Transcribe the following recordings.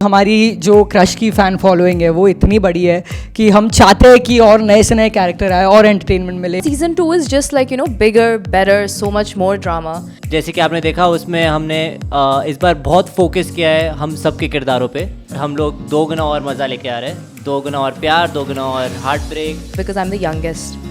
हमारी जो क्रश की फ़ैन फॉलोइंग है वो इतनी बड़ी है कि हम चाहते हैं कि और नए से नए कैरेक्टर आए और एंटरटेनमेंट मिले। Season 2 is just like, bigger, better, so much more drama. जैसे कि आपने देखा उसमें हमने इस बार बहुत फोकस किया है हम सब के किरदारों पे। हम लोग 2 गुना और मज़ा लेके आ रहे हैं, 2 गुना और प्यार, 2 गुना और heartbreak. Because I'm the youngest.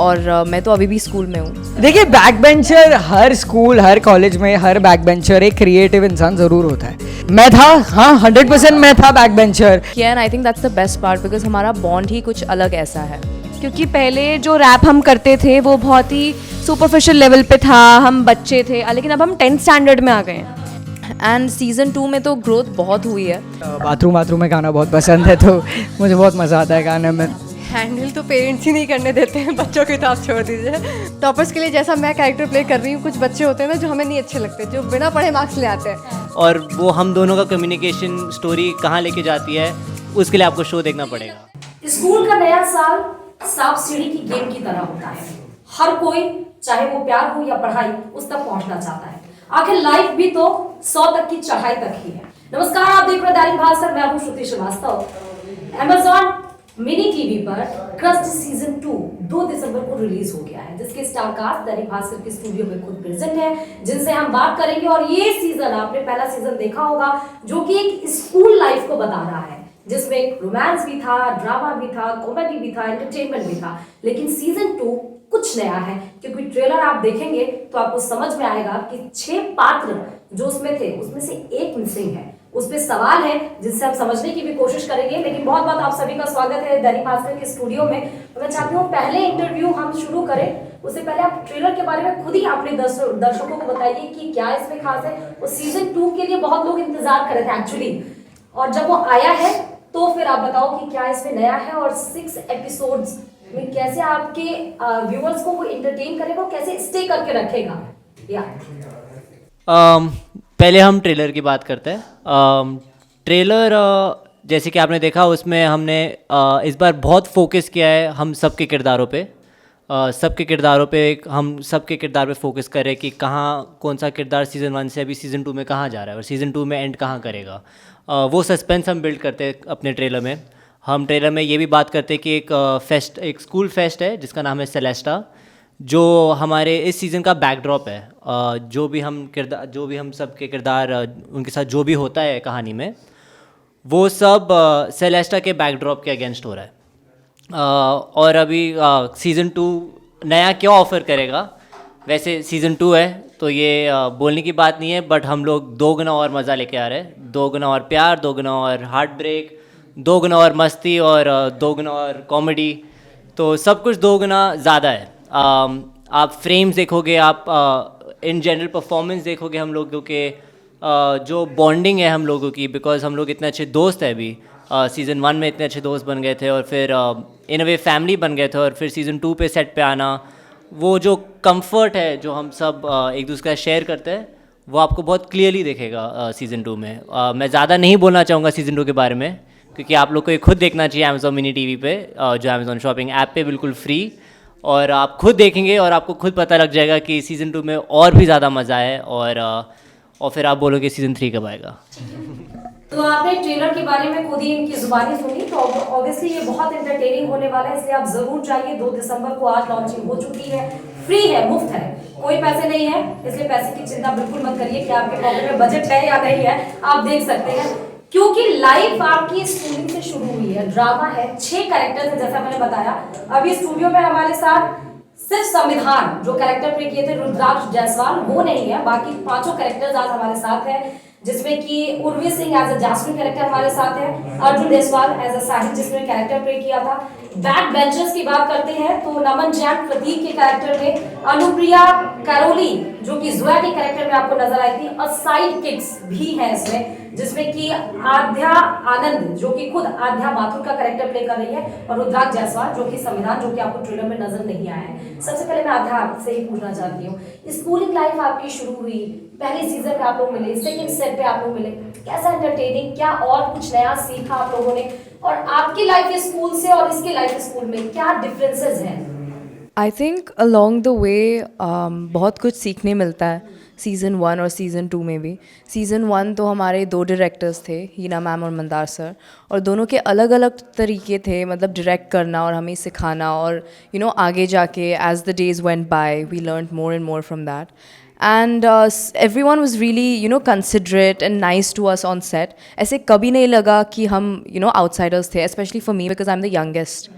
और मैं तो अभी भी स्कूल में हूँ। देखिए, बैक बेंचर हर स्कूल हर कॉलेज में हर बैक बेंचर एक क्रिएटिव इंसान ज़रूर होता है। मैं था, हाँ 100% मैं था back bencher. And I think that's the best part because हमारा बॉन्ड ही कुछ अलग ऐसा है। क्योंकि पहले जो रैप हम करते थे वो बहुत ही सुपरफिशियल लेवल पे था, हम बच्चे थे, लेकिन अब हम 10th स्टैंडर्ड में आ गए हैं। एंड सीजन 2 में तो ग्रोथ बहुत हुई है। बाथरूम में गाना बहुत पसंद है, तो मुझे बहुत मज़ा आता है गाने में। हैंडल तो पेरेंट्स ही नहीं करने देते हैं, बच्चों की तरफ छोड़ दीजिए। टॉपर्स के लिए जैसा मैं कैरेक्टर प्ले कर रही हूँ, कुछ बच्चे होते हैं ना जो हमें नहीं अच्छे लगते, जो बिना पढ़े मार्क्स ले आते हैं। और वो हम दोनों का कम्युनिकेशन स्टोरी कहाँ लेके जाती है, उसके लिए आपको शो देखना पड़ेगा। स्कूल का नया साल सांप सीढ़ी की गेम की तरह होता है। हर कोई, चाहे वो प्यार हो या पढ़ाई, उस तक पहुंचना चाहता है। आखिर लाइफ भी तो 100 तक की चढ़ाई तक ही है। नमस्कार, आप देख रहे हैं दैनिक भास्कर, मैं हूं श्रुति श्रीवास्तव। Amazon मिनी टीवी पर क्रस्ट सीजन 2 दिसंबर को रिलीज हो गया है, जिसके स्टार कास्ट दैनिक भास्कर के स्टूडियो में खुद प्रेजेंट है, जिनसे हम बात करेंगे। और ये सीजन, आपने पहला सीजन देखा होगा, जो कि एक स्कूल लाइफ को बता रहा है, जिसमें एक रोमांस भी था, ड्रामा भी था, कॉमेडी भी था, एंटरटेनमेंट भी था। लेकिन सीजन 2 कुछ नया है, क्योंकि ट्रेलर आप देखेंगे तो आपको समझ में आएगा कि 6 पात्र जो उसमें थे, उसमें से एक मिसिंग है। उस पे सवाल है जिससे हम समझने की भी कोशिश करेंगे। लेकिन बहुत बहुत आप सभी का स्वागत है दैनिक भास्कर के स्टूडियो में। तो मैं चाहती हूँ पहले इंटरव्यू हम शुरू करें, उससे पहले आप ट्रेलर के बारे में खुद ही अपने दर्शकों को बताइए कि क्या इसमें खास है। और सीजन 2 के लिए बहुत लोग इंतजार कर रहे थे एक्चुअली, और जब वो आया है तो फिर आप बताओ कि क्या इसमें नया है, और 6 एपिसोड्स में कैसे आपके व्यूअर्स को वो एंटरटेन करेगा, कैसे स्टे करके रखेगा। पहले हम ट्रेलर की बात करते हैं। ट्रेलर जैसे कि आपने देखा उसमें हमने इस बार बहुत फोकस किया है हम सबके किरदारों पे। सबके किरदारों पे हम सबके किरदार पे फोकस करें कि कहाँ कौन सा किरदार सीज़न 1 से अभी सीज़न 2 में कहाँ जा रहा है और सीज़न 2 में एंड कहाँ करेगा। वो सस्पेंस हम बिल्ड करते हैं अपने ट्रेलर में। हम ट्रेलर में ये भी बात करते हैं कि एक स्कूल फेस्ट है जिसका नाम है सेलेस्टा, जो हमारे इस सीज़न का बैकड्रॉप है। जो भी हम सब के किरदार उनके साथ जो भी होता है कहानी में, वो सब सेलेस्टा के बैकड्रॉप के अगेंस्ट हो रहा है। और अभी सीज़न 2 नया क्या ऑफ़र करेगा, वैसे सीज़न 2 है तो ये बोलने की बात नहीं है, बट हम लोग 2 गुना और मज़ा लेके आ रहे हैं। 2 गुना और प्यार, 2 गुना और हार्ट ब्रेक, 2 गुना और मस्ती, और 2 गुना और कॉमेडी। तो सब कुछ 2 गुना ज़्यादा है। आप फ्रेम्स देखोगे, आप इन जनरल परफॉर्मेंस देखोगे हम लोगों के, जो बॉन्डिंग है हम लोगों की, बिकॉज हम लोग इतने अच्छे दोस्त हैं अभी। सीज़न 1 में इतने अच्छे दोस्त बन गए थे और फिर इन अ वे फैमिली बन गए थे, और फिर सीज़न 2 पे सेट पे आना, वो जो कंफर्ट है जो हम सब एक दूसरे का शेयर करते हैं, वो आपको बहुत क्लियरली दिखेगा सीज़न 2 में। मैं ज़्यादा नहीं बोलना चाहूँगा सीज़न 2 के बारे में, क्योंकि आप लोग को ये खुद देखना चाहिए अमेज़ॉन मिनी टीवी पे, जो अमेज़ॉन शॉपिंग ऐप पे बिल्कुल फ्री, और आप खुद देखेंगे और आपको खुद पता लग जाएगा कि सीज़न 2 में और भी ज़्यादा मज़ा है, और फिर आप बोलोगे सीज़न 3 कब आएगा। तो आपने ट्रेलर के बारे में खुद ही इनकी जुबानी सुनी, तो ऑब्वियसली ये बहुत एंटरटेनिंग होने वाला है, इसलिए आप जरूर जाइए। 2 दिसंबर को आज लॉन्चिंग हो चुकी है, फ्री है, मुफ्त है, कोई पैसे नहीं है, इसलिए पैसे की चिंता बिल्कुल मत करिए कि आपके पॉकेट में बजट है या नहीं है, आप देख सकते हैं। क्योंकि लाइफ आपकी स्कूलिंग से शुरू हुई है, ड्रामा है, 6 कैरेक्टर्स है जैसा मैंने बताया। अभी स्टूडियो में हमारे साथ सिर्फ संविधान जो कैरेक्टर प्ले किए थे रुद्राक्ष जायसवाल, वो नहीं है, बाकी 5 कैरेक्टर्स आज हमारे साथ है, जिसमें कि Urvi Singh as a Jasmine character हमारे साथ है, अर्जुन देसवाल एज अ साहिब जिसने कैरेक्टर प्ले किया था। बैक बेंचर्स की बात करते हैं तो नमन जैन प्रतीक के कैरेक्टर में, अनुप्रिया कैरोली जो कि जुआ के कैरेक्टर में आपको नजर आई थी, और साइड किक्स भी हैं इसमें, जिसमें कि आध्या आनंद जो कि खुद आध्या माथुर का कैरेक्टर प्ले कर रही है, और रुद्राक्ष जायसवाल जो कि संविधान, जो कि आपको ट्रेलर में नजर नहीं आया है। सबसे पहले मैं आध्या आपसे ही पूछना चाहती हूँ, स्कूलिंग लाइफ आपकी शुरू हुई, पहले सीजन में आप लोग मिले, सेकंड सेट पे आप लोग मिले, कैसा एंटरटेनिंग, क्या और कुछ नया सीखा आप लोगों ने, और आपकी लाइफ स्कूल से और इसकी लाइफ स्कूल में क्या डिफरेंसेस हैं? I think along the way बहुत कुछ सीखने मिलता है सीज़न 1 और सीज़न 2 में भी। सीज़न 1 तो हमारे 2 डायरेक्टर्स थे, हीना मैम और मंदार सर, और दोनों के अलग अलग तरीके थे, मतलब डायरेक्ट करना और हमें सिखाना, और आगे जाके as the days went by we learn more and more from that. And everyone was really considerate and nice to us on set. ऐसे कभी नहीं लगा कि हम outsiders थे, especially for me because I'm the youngest,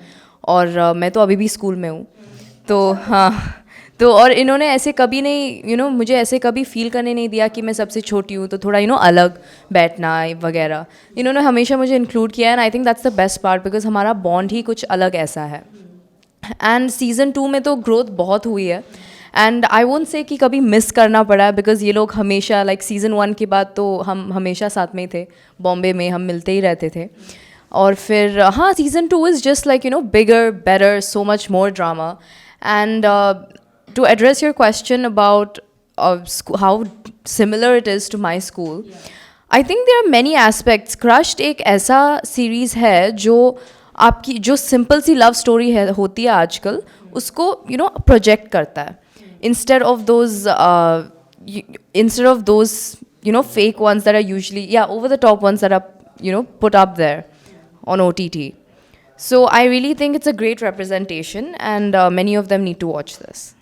और मैं तो अभी भी स्कूल में हूँ, तो हाँ, तो और इन्होंने ऐसे कभी नहीं मुझे ऐसे कभी फील करने नहीं दिया कि मैं सबसे छोटी हूँ तो थोड़ा अलग बैठना वगैरह। इन्होंने हमेशा मुझे इंक्लूड किया, and I think that's the best part because हमारा बॉन्ड ही कुछ अलग ऐसा है। एंड सीज़न 2 में तो ग्रोथ बहुत हुई है, एंड आई वोंट से कि कभी मिस करना पड़ा है बिकॉज ये लोग हमेशा लाइक सीज़न 1 के बाद तो हम हमेशा साथ में ही थे, बॉम्बे में हम मिलते ही रहते थे। और फिर हाँ, season 2 is just like bigger, better, so much more drama. And to address your question about how similar it is to my school, I think there are many aspects. Crushed एक ऐसा सीरीज़ है जो आपकी जो simple सी love story है होती है आजकल, उसको प्रोजेक्ट करता है instead of those fake ones that are usually over the top ones that are put up there on OTT. So I really think it's a great representation, and many of them need to watch this.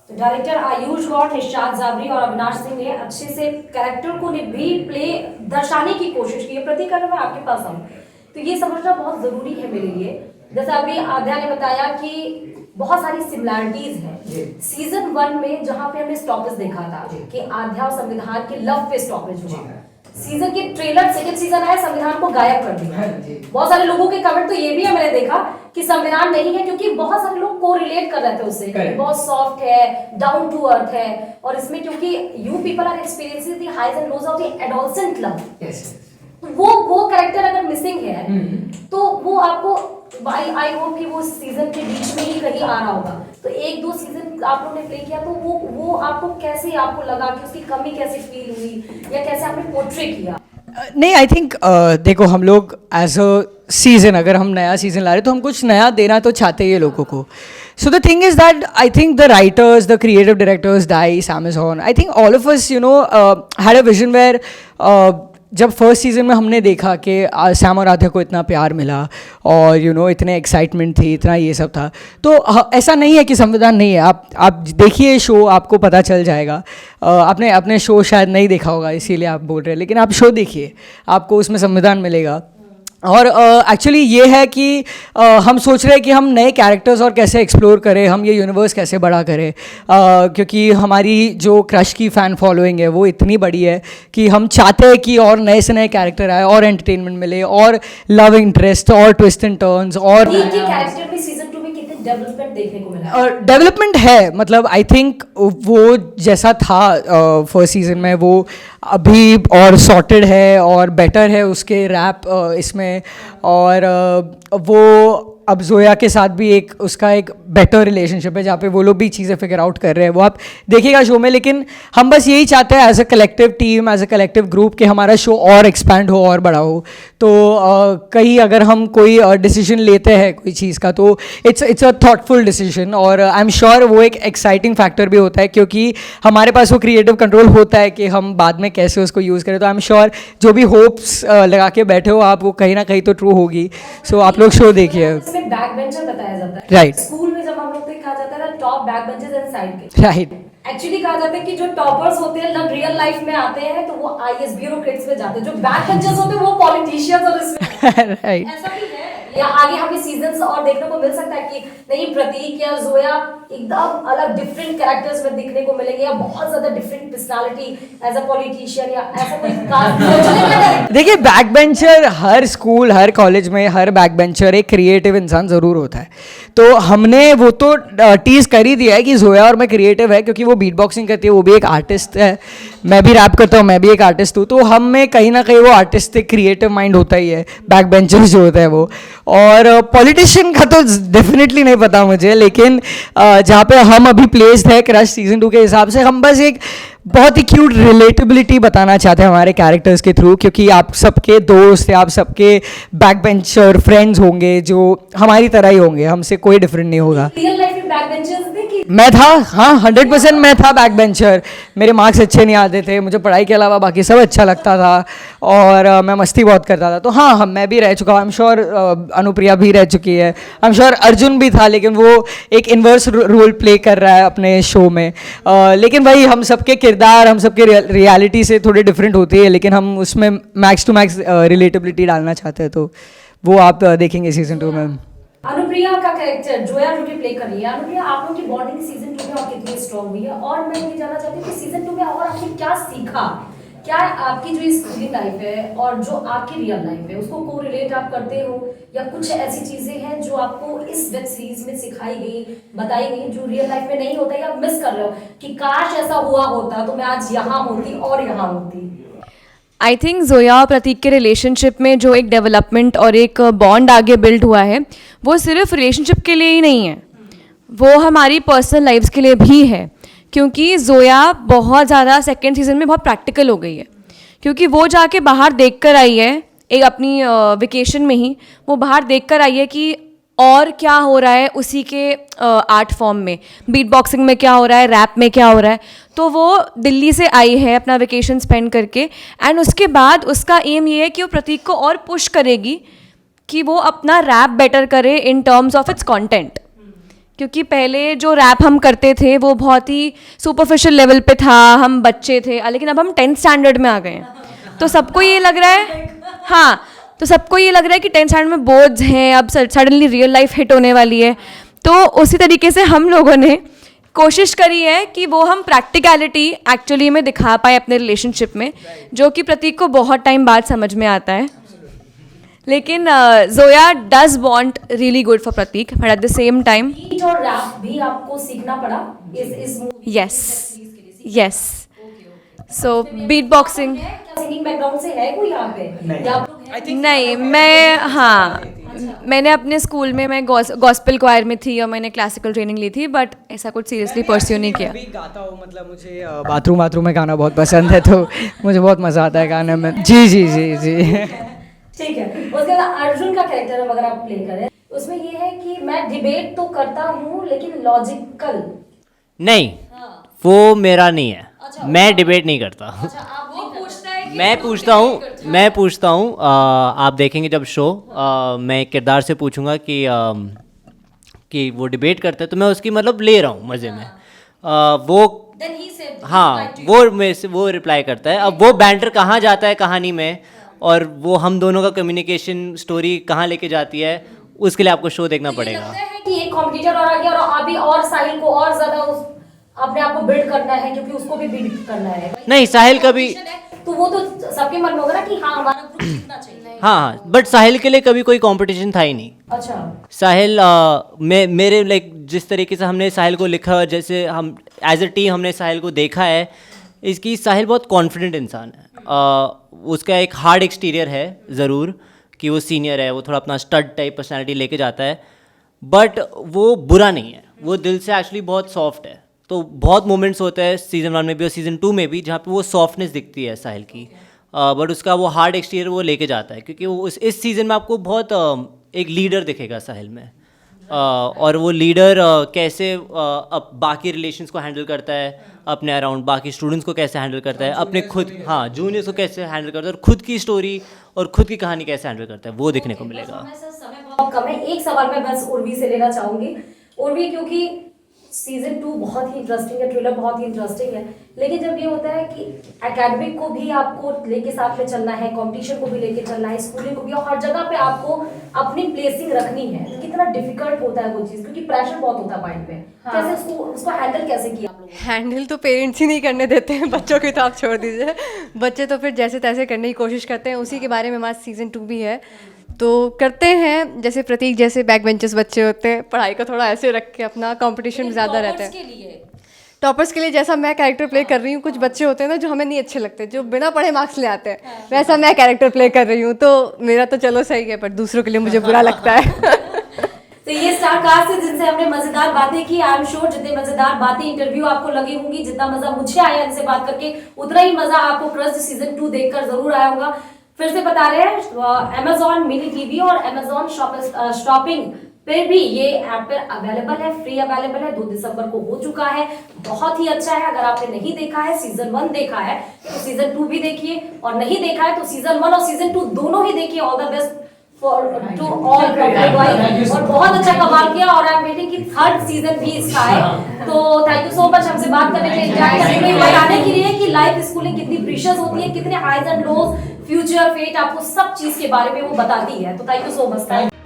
Director Ayush Gaur, Nishad Jabri और अविनाश सिंह ने अच्छे से character को भी play दर्शाने की कोशिश की है। प्रतीक, अगर मैं आपके पास आऊँ तो ये समझना बहुत जरूरी है मेरे लिए, जैसे अभी आध्या ने बताया कि बहुत सारी सिमिलैरिटीज हैं सीजन 1 में, जहाँ पे हमने स्टॉपेज देखा था कि आध्या और संविधान के लव पे स्टॉपेज हुआ। सीजन के ट्रेलर सेकंड सीजन आया, संविधान को गायब कर दिया। बहुत सारे लोगों के कमेंट तो ये भी है, मैंने देखा कि संविधान नहीं है, क्योंकि बहुत सारे लोग को रिलेट कर रहे थे उससे, बहुत सॉफ्ट है, डाउन टू अर्थ है, और इसमें क्योंकि you people are experiencing the highs and lows of the adolescent love, वो कैरेक्टर अगर मिसिंग है तो वो आपको आई होप कि वो सीजन के बीच में ही कहीं आ रहा होगा। तो 1-2 सीजन आप लोगों ने प्ले किया तो वो आपको कैसे आपको लगा कि उसकी कमी कैसे फील हुई या कैसे आपने पोर्ट्रे किया? नहीं, आई थिंक देखो, हम लोग एज अ सीज़न, अगर हम नया सीज़न ला रहे तो हम कुछ नया देना तो चाहते ही लोगों को। So the thing is that I think the writers, the creative directors, Dice, Amazon, I think all of us had a vision where जब फर्स्ट सीज़न में हमने देखा कि सैम और राधा को इतना प्यार मिला और इतने एक्साइटमेंट थी, इतना ये सब था, तो ऐसा नहीं है कि संविधान नहीं है। आप देखिए शो, आपको पता चल जाएगा। आपने अपने शो शायद नहीं देखा होगा इसीलिए आप बोल रहे हैं, लेकिन आप शो देखिए, आपको उसमें संविधान मिलेगा। और एक्चुअली ये है कि हम सोच रहे हैं कि हम नए कैरेक्टर्स और कैसे एक्सप्लोर करें, हम ये यूनिवर्स कैसे बड़ा करें, क्योंकि हमारी जो क्रश की फ़ैन फॉलोइंग है वो इतनी बड़ी है कि हम चाहते हैं कि और नए से नए कैरेक्टर आए और एंटरटेनमेंट मिले और लव इंटरेस्ट और ट्विस्ट एंड टर्न्स और कैरेक्टर में सीजन 2 में कितने डेवलपमेंट देखने को मिला? और डेवलपमेंट है, मतलब आई थिंक वो जैसा था फर्स्ट सीजन में वो अभी और सॉर्टेड है और बेटर है उसके रैप इसमें, और वो अब जोया के साथ भी उसका एक बेटर रिलेशनशिप है जहाँ पे वो लोग भी चीज़ें फिगर आउट कर रहे हैं, वो आप देखिएगा शो में। लेकिन हम बस यही चाहते हैं as a collective team, as a collective group कि हमारा शो और एक्सपैंड हो और बड़ा हो। तो कहीं अगर हम कोई डिसीजन लेते हैं कोई चीज़ का तो इट्स अ थॉटफुल डिसीजन, और आई एम श्योर वो एक एक्साइटिंग फैक्टर भी होता है क्योंकि हमारे पास वो क्रिएटिव कंट्रोल होता है कि हम बाद में कैसे उसको यूज़ करें। तो आई एम श्योर जो भी होप्स लगा के बैठे हो आप, वो कहीं ना कहीं तो ट्रू होगी। सो आप लोग शो देखिए। बैक बेंचर बताया जाता है, राइट। स्कूल में जब हम लोग को कहा जाता है ना top back benchers and side के, राइट। एक्चुअली कहा जाता है कि जो टॉपर्स होते हैं जब रियल लाइफ में आते हैं तो वो आईएएस ब्यूरोक्रेट्स में जाते हैं, जो बैक बेंचर्स होते हैं वो पॉलिटिशियंस और इसमें राइट। ऐसा भी है या आगे हमें सीजन्स और देखने को मिल सकता है कि नहीं प्रतीक या जोया एकदम अलग डिफरेंट कैरेक्टर्स में दिखने को मिलेंगे या बहुत ज्यादा different personality as a politician या ऐसा कोई कास्ट? देखिए, बैक बेंचर हर स्कूल, हर कॉलेज में हर बैक बेंचर एक क्रिएटिव इंसान ज़रूर होता है। तो हमने वो तो टीज कर ही दिया है कि जोया और मैं क्रिएटिव है, क्योंकि वो बीट बॉक्सिंग करती है, वो भी एक आर्टिस्ट है, मैं भी रैप करता हूँ, मैं भी एक आर्टिस्ट हूँ। तो हम में कहीं ना कहीं वो आर्टिस्टिक क्रिएटिव माइंड होता ही है, बैक बेंचर जो होता है वो। और पॉलिटिशियन का तो डेफिनेटली नहीं पता मुझे, लेकिन जहाँ पे हम अभी प्लेस्ड है क्रश सीजन 2 के हिसाब से, हम बस एक बहुत ही क्यूट रिलेटेबिलिटी बताना चाहते हैं हमारे कैरेक्टर्स के थ्रू, क्योंकि आप सबके दोस्त, आप सबके बैक बेंचर फ्रेंड्स होंगे जो हमारी तरह ही होंगे, हमसे कोई डिफरेंट नहीं होगा। रियल लाइफ में बैक बेंचर्स थे कि मैं था, हाँ 100% मैं था बैक बेंचर। मेरे मार्क्स अच्छे नहीं आते थे, मुझे पढ़ाई के अलावा बाकी सब अच्छा लगता था, और मैं मस्ती बहुत करता था। तो हाँ मैं भी रह चुका हूँ, आई एम श्योर अनुप्रिया भी रह चुकी है, आई एम श्योर अर्जुन भी था, लेकिन वो एक इन्वर्स रोल प्ले कर रहा है अपने शो में। लेकिन वही, हम सबके किरदार, हम सबके रियलिटी से थोड़े डिफरेंट होती है, लेकिन हम उसमें मैक्स टू मैक्स रिलेटेबिलिटी डालना चाहते हैं, तो वो आप देखेंगे सीजन 2 में। अनुप्रिया का कैरेक्टर जोया जो कि प्ले कर रही है, अनुप्रिया आप लोग की बॉन्डिंग सीजन 2 में और कितनी स्ट्रॉन्ग हुई है, और मैं ये जानना चाहती हूँ कि सीजन 2 में और आपने क्या सीखा, क्या आपकी जो स्कूली लाइफ है और जो आपकी रियल लाइफ है उसको को रिलेट आप करते हो, या कुछ ऐसी चीजें हैं जो आपको इस वेब सीरीज में सिखाई गई, बताई गई, जो रियल लाइफ में नहीं होता या मिस कर रहे हो कि काश ऐसा हुआ होता तो मैं आज यहाँ होती और यहाँ होती। आई थिंक जोया और प्रतीक के रिलेशनशिप में जो एक डेवलपमेंट और एक बॉन्ड आगे बिल्ड हुआ है, वो सिर्फ रिलेशनशिप के लिए ही नहीं है, वो हमारी पर्सनल लाइफ्स के लिए भी है। क्योंकि जोया बहुत ज़्यादा सेकेंड सीजन में बहुत प्रैक्टिकल हो गई है, क्योंकि वो जाके बाहर देख कर आई है, एक अपनी वेकेशन में ही वो बाहर देख कर आई है कि और क्या हो रहा है उसी के आर्ट फॉर्म में, बीट बॉक्सिंग में क्या हो रहा है, रैप में क्या हो रहा है। तो वो दिल्ली से आई है अपना वेकेशन स्पेंड करके, एंड उसके बाद उसका एम ये है कि वो प्रतीक को और पुश करेगी कि वो अपना रैप बेटर करे in terms of its content. क्योंकि पहले जो रैप हम करते थे वो बहुत ही सुपरफिशियल लेवल पे था, हम बच्चे थे, लेकिन अब हम 10th स्टैंडर्ड में आ गए हैं, तो सबको ये लग रहा है, हाँ तो सबको ये लग रहा है कि 10th स्टैंडर्ड में बोर्ड्स हैं, अब सडनली रियल लाइफ हिट होने वाली है। तो उसी तरीके से हम लोगों ने कोशिश करी है कि वो हम प्रैक्टिकलिटी एक्चुअली में दिखा पाए अपने रिलेशनशिप में, जो कि प्रतीक को बहुत टाइम बाद समझ में आता है। लेकिन Zoya does want really good for Prateek, but at the same time beat और रैप भी आपको सीखना पड़ा इस movie yes yes, so beatboxing singing background से है कोई यहाँ पे या आप लोग हैं? नहीं, मैं हाँ मैंने अपने स्कूल में मैं गॉस्पेल क्वायर में थी और मैंने क्लासिकल ट्रेनिंग ली थी, बट ऐसा कुछ सीरियसली परस्यू नहीं किया। मैं भी गाता हूँ, मतलब मुझे बाथरूम में गाना बहुत पसंद है, तो मुझे बहुत मज़ा आता है गाने में। जी जी जी जी ठीक है। उसके बाद अर्जुन का कैरेक्टर अगर आप प्ले करें, उसमें ये है कि मैं डिबेट तो करता हूँ लेकिन लॉजिकल। नहीं, वो मेरा नहीं है, मैं डिबेट नहीं करता। मैं पूछता हूँ आप देखेंगे जब शो, मैं एक किरदार से पूछूंगा कि वो डिबेट करता है, तो मैं उसकी मतलब ले रहा हूँ मज़े में। वो हाँ वो रिप्लाई करता है। अब वो बैंटर कहाँ जाता है कहानी में, और वो हम दोनों का कम्युनिकेशन स्टोरी कहाँ लेके जाती है, उसके लिए आपको शो देखना पड़ेगा। लगता है कि एक कॉम्पिटिटर और आ गया और अभी और साहिल को और ज्यादा अपने आप को बिल्ड करना है, क्योंकि उसको भी बिल्ड करना है। नहीं, साहिल कभी, तो वो तो सबके मन में होगा ना कि हाँ हमारा ग्रुप जीतना चाहिए। हाँ बट साहिल के लिए कभी कोई कंपटीशन था ही नहीं। अच्छा, साहिल मेरे लाइक जिस तरीके से हमने साहिल को लिखा, जैसे हम एज अ टीम हमने साहिल को देखा है, इसकी साहिल बहुत कॉन्फिडेंट इंसान है। उसका एक हार्ड एक्सटीरियर है ज़रूर कि वो सीनियर है, वो थोड़ा अपना स्टड टाइप पर्सनैलिटी लेके जाता है, बट वो बुरा नहीं है, वो दिल से एक्चुअली बहुत सॉफ्ट है। तो बहुत मोमेंट्स होते हैं सीज़न 1 में भी और सीज़न 2 में भी जहाँ पे वो सॉफ्टनेस दिखती है साहिल की, बट उसका वो हार्ड एक्सटीरियर वो लेके जाता है, क्योंकि वो इस सीज़न में आपको बहुत एक लीडर दिखेगा साहिल में। और वो लीडर कैसे अब बाकी रिलेशंस को हैंडल करता है, अपने अराउंड बाकी स्टूडेंट्स को कैसे हैंडल करता है, अपने खुद जूनियर्स को कैसे हैंडल करता है, और खुद की स्टोरी और खुद की कहानी कैसे हैंडल करता है, वो देखने को मिलेगा। समय बहुत कम है, एक सवाल मैं बस उर्वी से लेना चाहूंगी। उर्वी, क्योंकि सीजन 2 बहुत ही इंटरेस्टिंग है, ट्रेलर बहुत ही इंटरेस्टिंग है, लेकिन जब ये होता है कि एकेडमिक को भी आपको लेके साथ में चलना है, कंपटीशन को भी लेके चलना है, स्कूलिंग को भी, और हर जगह पे आपको अपनी प्लेसिंग रखनी है, तो कितना डिफिकल्ट होता है वो चीज़, क्योंकि प्रेशर बहुत होता है माइंड पे। कैसे उसको हैंडल कैसे किया आप लोगों ने? हैंडल तो पेरेंट्स ही नहीं करने देते हैं, बच्चों की तो आप छोड़ दीजिए, बच्चे तो फिर जैसे तैसे करने की कोशिश करते हैं। उसी के बारे में हमारा सीजन 2 भी है, तो करते हैं। जैसे प्रतीक जैसे बैक बेंचर्स बच्चे होते हैं, पढ़ाई को थोड़ा ऐसे रख के अपना कंपटीशन ज़्यादा रहता है। टॉपर्स के लिए जैसा मैं कैरेक्टर प्ले कर रही हूँ, कुछ बच्चे होते हैं ना जो हमें नहीं अच्छे लगते, जो बिना पढ़े मार्क्स ले आते हैं, वैसा मैं कैरेक्टर प्ले कर रही हूँ। तो मेरा तो चलो सही है, पर दूसरों के लिए मुझे बुरा लगता है। तो ये स्टार कास्ट है जिनसे हमने मजेदार बातें की। आई एम श्योर जितने मजेदार बातें इंटरव्यू आपको लगी होंगी, जितना मजा मुझे आया इनसे बात करके, उतना ही मजा आपको क्रस्ट सीजन 2 देखकर जरूर आया होगा। फिर से बता रहे हैं, Amazon मिनी टीवी और Amazon शॉपिंग फिर भी ये ऐप पर अवेलेबल है, फ्री अवेलेबल है, 2 दिसंबर को हो चुका है। बहुत ही अच्छा है। अगर आपने नहीं देखा है, सीजन 1 देखा है तो सीजन 2 भी देखिए, और नहीं देखा है तो सीजन 1 और सीजन 2 दोनों ही देखिए। All the best for to all, और बहुत अच्छा कमाल किया, और आई एम वेटिंग कि 3rd सीजन भी इसका है। तो थैंक यू सो मच हमसे बात करने के लिए, एंजॉय करने के लिए, बताने के लिए कि लाइफ स्कूलिंग कितनी प्रीशियस होती है, कितने highs and lows, future, fate, आपको सब चीज के बारे में वो बताती है। तो थैंक यू सो मच।